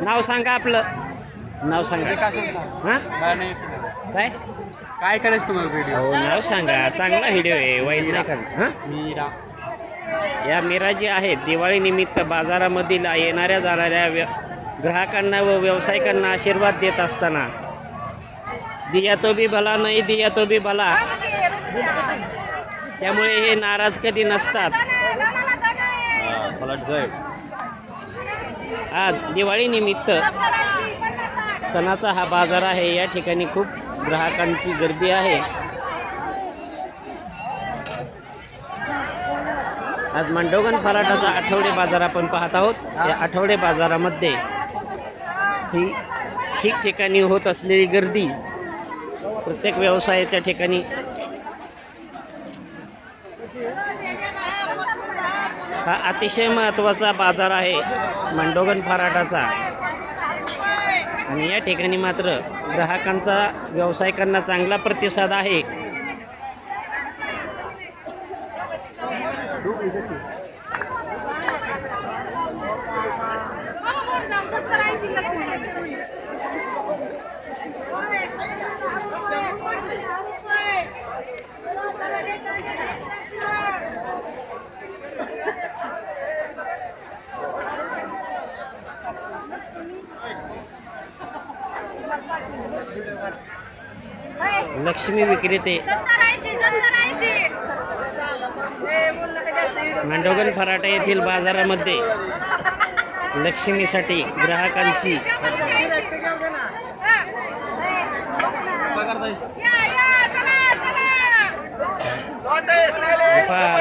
नाव सांगा आपलं. नाव सांगा. हां काय काय करायचं तुम्हाला व्हिडिओ? हो नाव सांगा. चांगला व्हिडिओ आहे. वाईट नाही का? हां मीरा. या मीरा जी आहेत दिवाळीनिमित्त बाजारामधील येणाऱ्या जाणाऱ्या ग्राहकांना व व्यावसायिकांना आशीर्वाद देत असताना दिया तो भी भला नाही दिया तो भी भला, त्यामुळे हे नाराज कधी नसतात. आज दिवाळीनिमित्त सणाचा हा बाजार आहे. या ठिकाणी खूप ग्राहकांची गर्दी आहे. आज मांडवगण फराटाचा आठवडे बाजार आपण पाहत आहोत. या आठवडे बाजारामध्ये ही ठिकठिकाणी होत असलेली गर्दी प्रत्येक व्यवसायाच्या ठिकाणी हा अतिशय महत्त्वाचा बाजार आहे मांडवगण फराटाचा. आणि या ठिकाणी मात्र ग्राहकांचा व्यावसायिकांना चांगला प्रतिसाद आहे. लक्ष्मी विक्रेते मांडवगण फराटा येथील बाजारामध्ये लक्ष्मीसाठी ग्राहकांची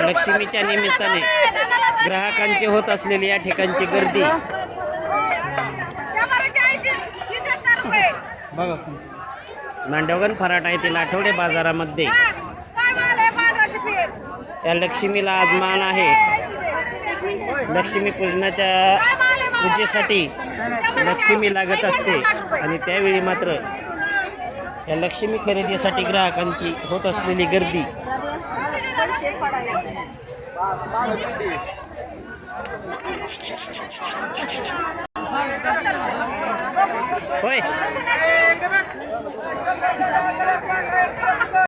लक्ष्मीच्या निमित्ताने ग्राहकांची होत असलेली या ठिकाणची गर्दी मांडवगण फराटा येथील आठवडे बाजारामध्ये या लक्ष्मीला आज मान आहे. लक्ष्मी पूजेसाठी लक्ष्मी लागत असते आणि त्यावेळी मात्र या लक्ष्मी खरेदीसाठी ग्राहकांची होत असलेली गर्दी होय.